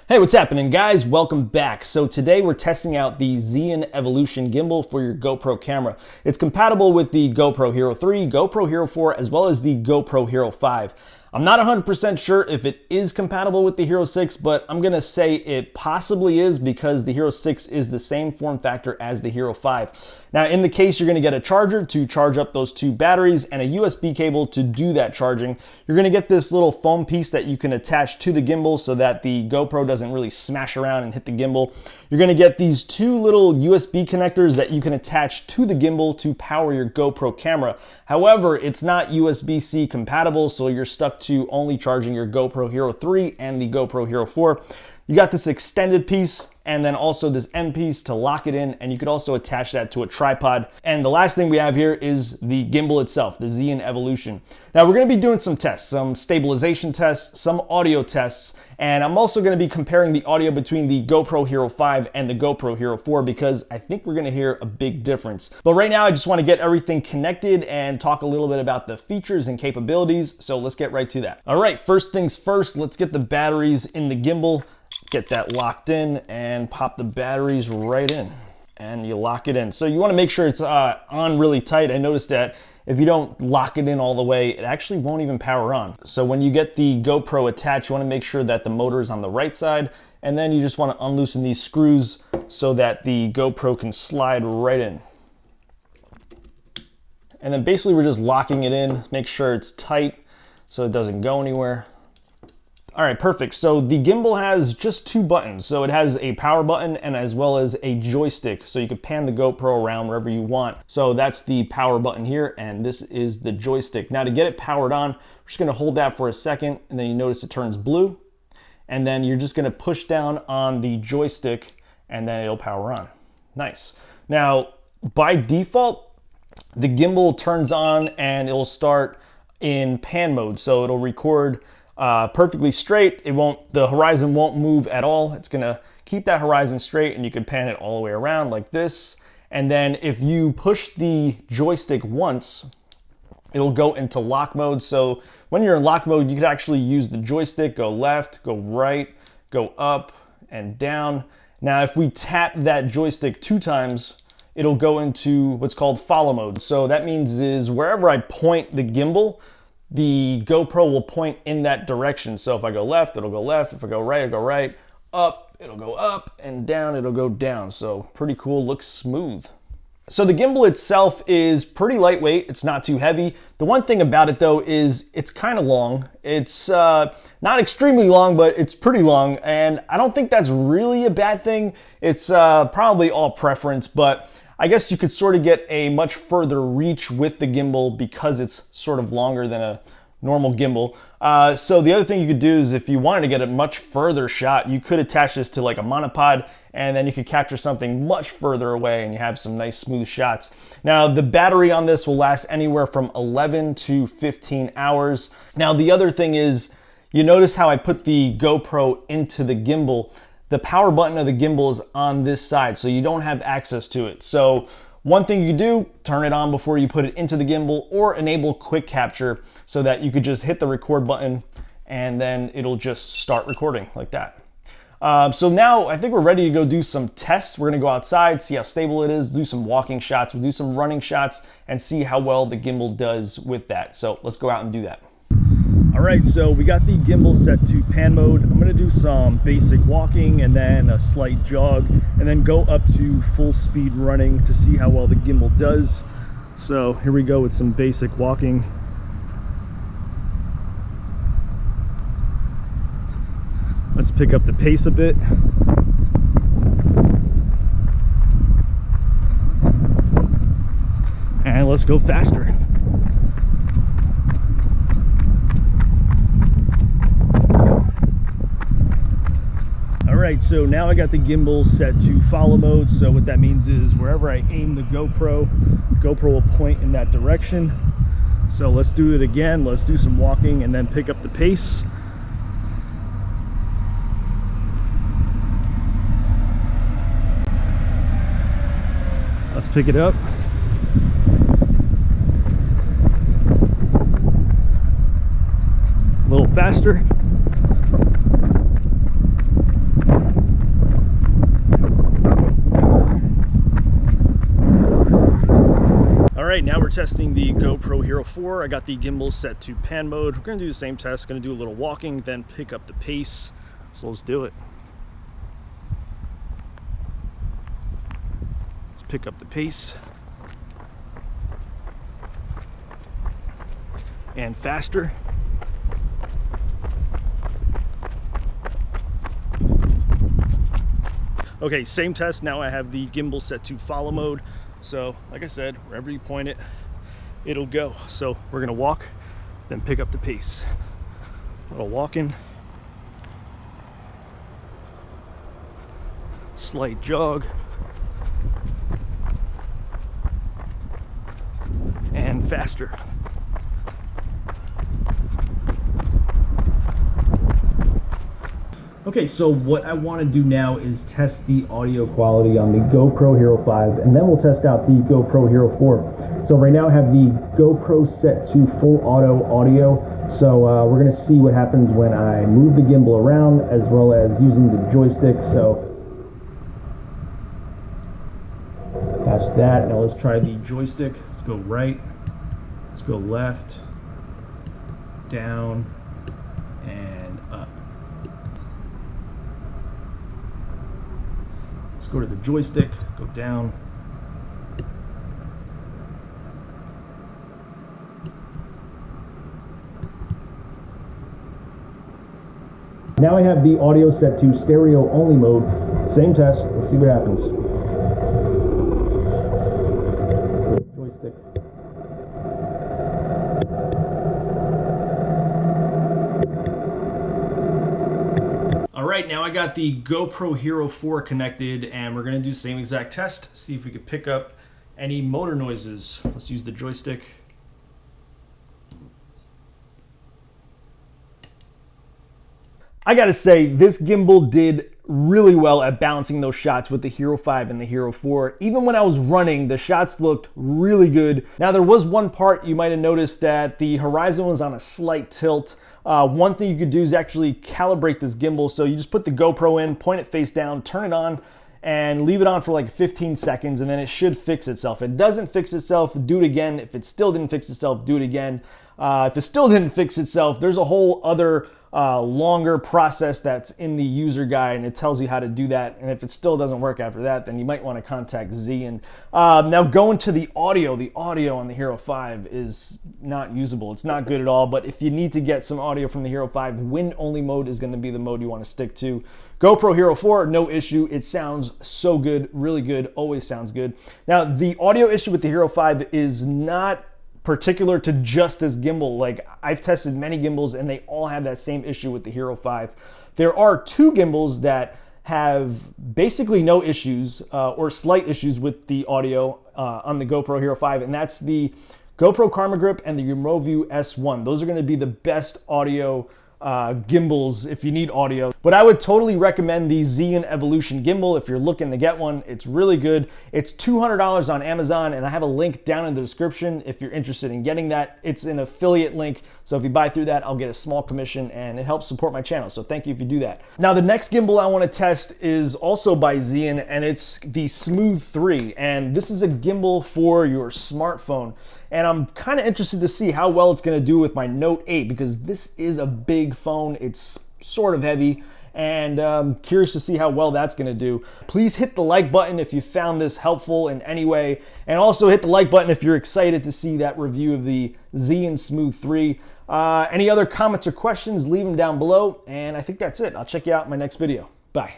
Hey, what's happening, guys? Welcome back. So today we're testing out the Zhiyun Evolution gimbal for your GoPro camera. It's compatible with the GoPro Hero 3, GoPro Hero 4, as well as the GoPro Hero 5. I'm not 100% sure if it is compatible with the Hero 6, but I'm gonna say it possibly is because the Hero 6 is the same form factor as the Hero 5. Now, in the case, you're gonna get a charger to charge up those two batteries and a USB cable to do that charging. You're gonna get this little foam piece that you can attach to the gimbal so that the GoPro doesn't really smash around and hit the gimbal. You're gonna get these two little USB connectors that you can attach to the gimbal to power your GoPro camera. However, it's not USB-C compatible, so you're stuck to only charging your GoPro Hero 3 and the GoPro Hero 4. You got this extended piece and then also this end piece to lock it in, and you could also attach that to a tripod. And the last thing we have here is the gimbal itself, the Zhiyun Evolution. Now we're gonna be doing some tests, some stabilization tests, some audio tests, and I'm also gonna be comparing the audio between the GoPro Hero 5 and the GoPro Hero 4 because I think we're gonna hear a big difference. But right now I just wanna get everything connected and talk a little bit about the features and capabilities, so let's get right to that. All right, first things first, let's get the batteries in the gimbal. Get that locked in and pop the batteries right in and you lock it in. So you want to make sure it's on really tight. I noticed that if you don't lock it in all the way, it actually won't even power on. So when you get the GoPro attached, you want to make sure that the motor is on the right side, and then you just want to unloosen these screws so that the GoPro can slide right in. And then basically we're just locking it in, make sure it's tight so it doesn't go anywhere. All right, perfect. So the gimbal has just two buttons. So it has a power button and as well as a joystick. So you can pan the GoPro around wherever you want. So that's the power button here, and this is the joystick. Now to get it powered on, we're just gonna hold that for a second, and then you notice it turns blue. And then you're just gonna push down on the joystick and then it'll power on. Nice. Now, by default, the gimbal turns on and it'll start in pan mode. So it'll record perfectly straight. The horizon won't move at all. It's gonna keep that horizon straight, and you can pan it all the way around like this. And then if you push the joystick once, it'll go into lock mode. So when you're in lock mode, you could actually use the joystick, go left, go right, go up and down. Now, if we tap that joystick 2 times, it'll go into what's called follow mode. So that means is wherever I point the gimbal, the GoPro will point in that direction. So if I go left, it'll go left. If I go right, it'll go right. Up, it'll go up, and down, it'll go down. So pretty cool, looks smooth. So the gimbal itself is pretty lightweight. It's not too heavy. The one thing about it though is it's kind of long. It's not extremely long, but it's pretty long. And I don't think that's really a bad thing. It's probably all preference, but I guess you could sort of get a much further reach with the gimbal because it's sort of longer than a normal gimbal. So the other thing you could do is if you wanted to get a much further shot, you could attach this to like a monopod, and then you could capture something much further away and you have some nice smooth shots. Now the battery on this will last anywhere from 11 to 15 hours. Now the other thing is, you notice how I put the GoPro into the gimbal. The power button of the gimbal is on this side, so you don't have access to it. So one thing you can do, turn it on before you put it into the gimbal, or enable quick capture so that you could just hit the record button and then it'll just start recording like that. So now I think we're ready to go do some tests. We're gonna go outside, see how stable it is, do some walking shots, we'll do some running shots, and see how well the gimbal does with that. So let's go out and do that. All right, so we got the gimbal set to pan mode. I'm gonna do some basic walking and then a slight jog, and then go up to full speed running to see how well the gimbal does. So here we go with some basic walking. Let's pick up the pace a bit. And let's go faster. Alright, so now I got the gimbal set to follow mode. So what that means is wherever I aim the GoPro will point in that direction. So let's do it again. Let's do some walking and then pick up the pace. Let's pick it up. A little faster. we're testing the GoPro Hero 4. I got the gimbal set to pan mode. We're gonna do the same test, gonna do a little walking, then pick up the pace. So let's do it. Let's pick up the pace. And faster. Okay, same test. Now I have the gimbal set to follow mode. So, like I said, wherever you point it, it'll go. So we're gonna walk, then pick up the pace. A little walking, slight jog, and faster. Okay, so what I want to do now is test the audio quality on the GoPro Hero 5, and then we'll test out the GoPro Hero 4. So right now I have the GoPro set to full auto audio, so we're going to see what happens when I move the gimbal around as well as using the joystick. So that's that. Now let's try the joystick. Let's go right, let's go left, down, and up. Go to the joystick, go down. Now I have the audio set to stereo only mode. Same test, let's see what happens. Joystick. Alright, now I got the GoPro Hero 4 connected, and we're going to do the same exact test, see if we could pick up any motor noises. Let's use the joystick. I gotta say, this gimbal did really well at balancing those shots with the Hero 5 and the Hero 4. Even when I was running, the shots looked really good. Now, there was one part you might have noticed that the horizon was on a slight tilt. One thing you could do is actually calibrate this gimbal. So you just put the GoPro in, point it face down, turn it on, and leave it on for like 15 seconds, and then it should fix itself. If it doesn't fix itself, do it again. If it still didn't fix itself, do it again. If it still didn't fix itself, there's a whole other longer process that's in the user guide, and it tells you how to do that. And if it still doesn't work after that, then you might want to contact Zhiyun. Now going to the audio on the Hero 5 is not usable. It's not good at all, but if you need to get some audio from the Hero 5, wind only mode is going to be the mode you want to stick to. GoPro Hero 4, no issue. It sounds so good, really good, always sounds good. Now the audio issue with the Hero 5 is not particular to just this gimbal. Like, I've tested many gimbals and they all have that same issue with the Hero 5. There are two gimbals that have basically no issues or slight issues with the audio on the GoPro Hero 5, and that's the GoPro Karma Grip and the Remoview S1. Those are going to be the best audio gimbals if you need audio. But I would totally recommend the Zhiyun Evolution gimbal if you're looking to get one. It's really good. It's $200 on Amazon, and I have a link down in the description if you're interested in getting that. It's an affiliate link, so if you buy through that, I'll get a small commission, and it helps support my channel, so thank you if you do that. Now, the next gimbal I want to test is also by Zhiyun, and it's the Smooth 3, and this is a gimbal for your smartphone. And I'm kind of interested to see how well it's going to do with my Note 8, because this is a big phone. It's sort of heavy, and I'm curious to see how well that's going to do. Please hit the like button if you found this helpful in any way, and also hit the like button if you're excited to see that review of the Zhiyun Smooth 3. Any other comments or questions, leave them down below, and I think that's it. I'll check you out in my next video. Bye.